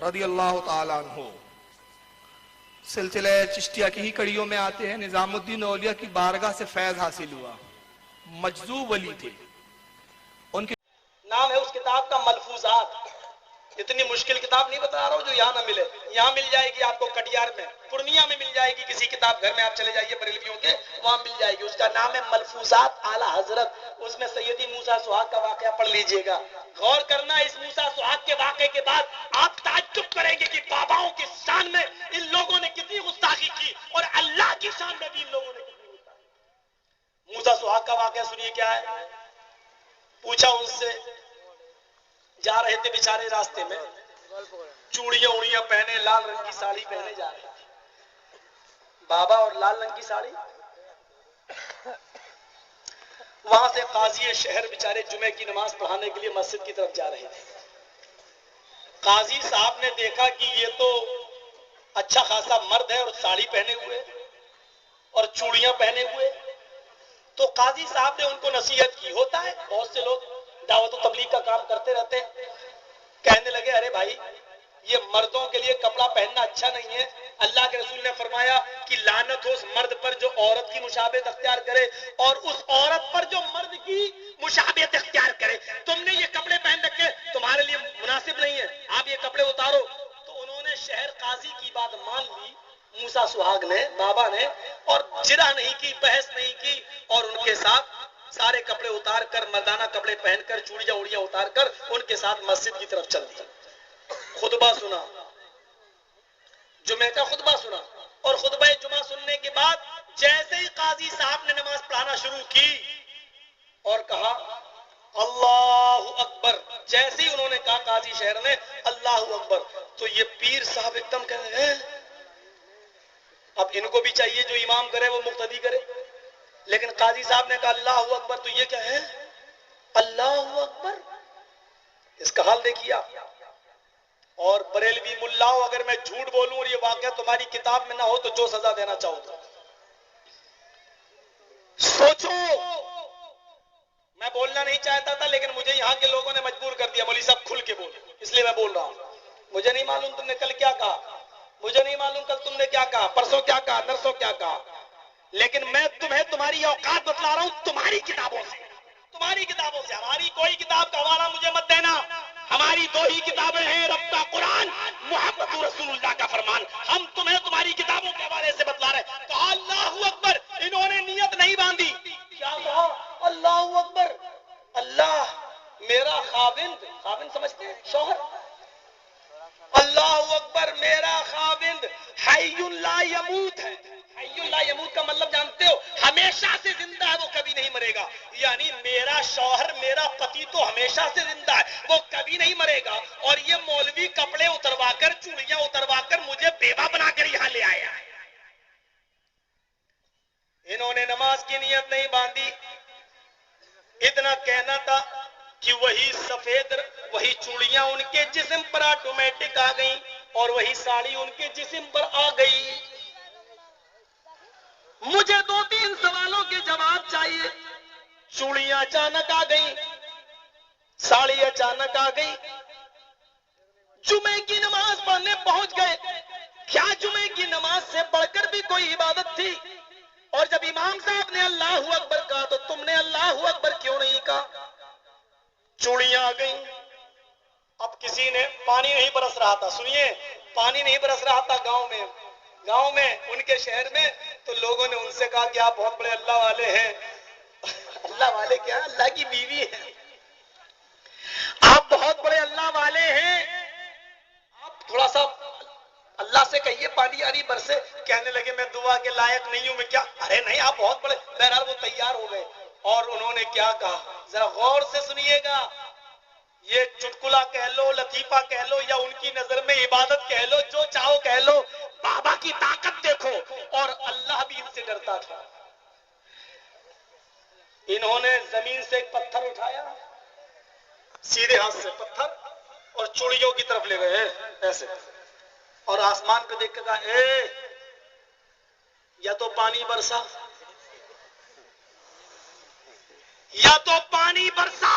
رضی اللہ تعالیٰ عنہ سلسلہ چشتیہ کی ہی کڑیوں میں آتے ہیں. نظام الدین اولیاء کی بارگاہ سے فیض حاصل ہوا. مجذوب ولی تھے. ان کے نام ہے اس کتاب کا ملفوظات. اتنی مشکل کتاب نہیں بتا رہا ہوں جو یہاں نہ ملے. یہاں مل جائے گی آپ کو کٹیار میں, پورنیہ میں مل جائے گی, کسی کتاب گھر میں آپ چلے جائیے بریلویوں کے, وہاں مل جائے گی. اس کا نام ہے ملفوظات اعلی حضرت. اس میں سیدی موسیٰ سہاگ کا واقعہ پڑھ لیجئے گا. غور کرنا, اس موسیٰ سہاگ کے واقعے کے بعد آپ تعجب کریں گے کہ باباؤں کی شان میں ان لوگوں نے کتنی گستاخی کی, اور اللہ کی شان میں بھی ان لوگوں نے کتنی گستاخی کی. موسیٰ سہاگ کا واقعہ سنیے کیا ہے. پوچھا ان سے, جا رہے تھے بیچارے راستے میں, چوڑیاں اڑیاں پہنے, لال رنگ کی ساڑی پہنے جا رہے تھے. بابا اور لال رنگ کی ساڑی. وہاں سے قاضی شہر بیچارے جمعے کی نماز پڑھانے کے لیے مسجد کی طرف جا رہے تھے. قاضی صاحب نے دیکھا کہ یہ تو اچھا خاصا مرد ہے اور ساڑی پہنے ہوئے اور چوڑیاں پہنے ہوئے. تو قاضی صاحب نے ان کو نصیحت کی. ہوتا ہے بہت سے لوگ دعوت و تبلیغ کا کام کرتے رہتے ہیں. کہنے لگے, ارے بھائی یہ مردوں کے لیے کپڑا پہننا اچھا نہیں ہے. اللہ کے رسول نے فرمایا کہ لعنت ہو اس مرد پر جو عورت کی مشابہت اختیار کرے, اور اس عورت پر جو مرد کی مشابہت اختیار کرے. تم نے یہ کپڑے پہن رکھے, تمہارے لیے مناسب نہیں ہے, آپ یہ کپڑے اتارو. تو انہوں نے شہر قاضی کی بات مان لی, موسیٰ سہاگ نے, بابا نے, اور جرح نہیں کی, بحث نہیں کی, اور ان کے ساتھ سارے کپڑے اتار کر, مردانہ کپڑے پہن کر, چوڑیاں اڑیاں اتار کر ان کے ساتھ مسجد کی طرف چل دی. خطبہ سنا, جمعہ کا خطبہ سنا, اور خطبہ جمعہ سننے کے بعد جیسے ہی قاضی صاحب نے نماز پڑھانا شروع کی اور کہا اللہ اکبر, جیسے ہی انہوں نے کہا قاضی شہر نے اللہ اکبر, تو یہ پیر صاحب ایک دم کہہ رہے ہیں. اب ان کو بھی چاہیے جو امام کرے وہ مقتدی کرے, لیکن قاضی صاحب نے کہا اللہ اکبر, تو یہ کیا ہے اللہ اکبر. اس کا حال دیکھیے آپ. اور بریلوی ملاؤ, اگر میں جھوٹ بولوں اور یہ واقعہ تمہاری کتاب میں نہ ہو تو جو سزا دینا چاہو تو سوچو. میں بولنا نہیں چاہتا تھا لیکن مجھے یہاں کے لوگوں نے مجبور کر دیا, مولوی صاحب کھل کے بولو, اس لیے میں بول رہا ہوں. مجھے نہیں معلوم تم نے کل کیا کہا, مجھے نہیں معلوم کل تم نے کیا کہا, پرسوں کیا کہا, نرسوں کیا کہا, لیکن میں تمہیں تمہاری اوقات بتلا رہا ہوں تمہاری کتابوں سے, تمہاری کتابوں سے. ہماری کوئی کتاب کا حوالہ مجھے مت دینا. ہماری دو ہی کتابیں ہیں, رب کا قرآن, محمد رسول اللہ کا فرمان. ہم تمہیں تمہاری کتابوں کے حوالے سے بتلا رہے ہیں. کہا اللہ اکبر, انہوں نے نیت نہیں باندھی. کیا کہا اللہ اکبر. اللہ میرا خاوند, خاوند سمجھتے ہیں شوہر. اللہ اکبر میرا خاوند حی لا یموت ہے. حی لا یموت کا مطلب جانتے ہو, ہمیشہ سے زندہ ہے, وہ کبھی نہیں مرے گا. یعنی میرا شوہر, میرا پتی تو ہمیشہ سے زندہ ہے, وہ کبھی نہیں مرے گا. اور یہ مولوی کپڑے اتروا کر, چوڑیاں اتروا کر مجھے بیوہ بنا کر یہاں لے آیا. انہوں نے نماز کی نیت نہیں باندھی. اتنا کہنا تھا کہ وہی سفید, وہی چوڑیاں ان کے جسم پر آٹومیٹک آ گئیں, اور وہی ساڑی ان کے جسم پر آ گئی. مجھے 2-3 سوالوں کے جواب چاہیے. چوڑیاں اچانک آ گئیں, ساڑی اچانک آ گئی, جمعے کی نماز پڑھنے پہنچ گئے. کیا جمعے کی نماز سے بڑھ کر بھی کوئی عبادت تھی؟ اور جب امام صاحب نے اللہ اکبر کہا تو تم نے اللہ اکبر کیوں نہیں کہا؟ چوڑیاں آ گئیں. اب کسی نے, پانی نہیں برس رہا تھا, سنیے, پانی نہیں برس رہا تھا گاؤں میں ان کے شہر میں, تو لوگوں نے ان سے کہا کہ آپ بہت بڑے اللہ والے ہیں. اللہ والے کیا, اللہ کی بیوی ہیں. آپ بہت بڑے اللہ والے ہیں, آپ تھوڑا سا اللہ سے کہیے پانی آری برسے. کہنے لگے میں دعا کے لائق نہیں ہوں, میں کیا, ارے نہیں آپ بہت بڑے. بہرحال وہ تیار ہو گئے, اور انہوں نے کیا کہا, ذرا غور سے سنیے گا. یہ چٹکلا کہہ لو, لطیفہ کہہ لو, یا ان کی نظر میں عبادت کہہ لو, جو چاہو کہہ لو, بابا کی طاقت دیکھو. اور اللہ بھی ان سے ڈرتا تھا. انہوں نے زمین سے ایک پتھر اٹھایا, سیدھے ہاتھ سے پتھر, اور چوڑیوں کی طرف لے گئے ایسے, اور آسمان پہ دیکھ کے کہا اے, یا تو پانی برسا, یا تو پانی برسا,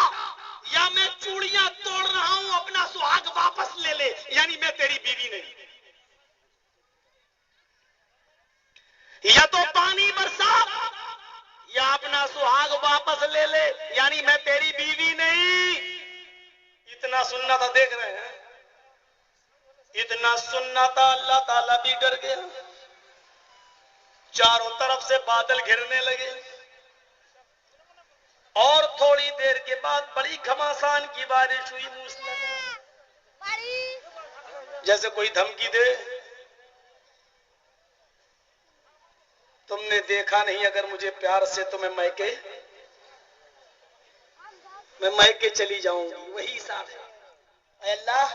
یا میں چوڑیاں توڑ رہا ہوں, اپنا سہاگ واپس لے لے. یعنی میں تیری بیوی نہیں. یا تو پانی برسا یا اپنا سہاگ واپس لے لے، یعنی میں تیری بیوی نہیں. اتنا سننا تھا، دیکھ رہے ہیں اتنا سننا تھا، اللہ تعالیٰ بھی ڈر گیا. چاروں طرف سے بادل گھرنے لگے اور تھوڑی دیر کے بعد بڑی گھماسان کی بارش ہوئی، موسلادھار، جیسے کوئی دھمکی دے. تم نے دیکھا نہیں اگر مجھے پیار سے تو میں میکے چلی جاؤں گی. وہی حساب ہے. اے اللہ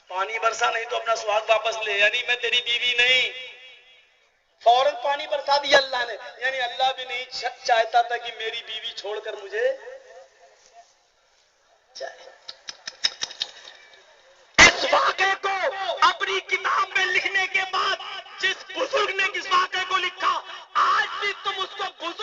پانی برسا نہیں تو اپنا سہاگ واپس لے، یعنی میں تیری بیوی نہیں. فوراً پانی برسا دیا اللہ نے، یعنی اللہ بھی نہیں چاہتا تھا کہ میری بیوی چھوڑ کر مجھے جائے. اس واقعے کو اپنی کتاب میں لکھنے کے بعد جس بزرگ نے اس واقعے کو لکھا، آج بھی تم اس کو بزرگ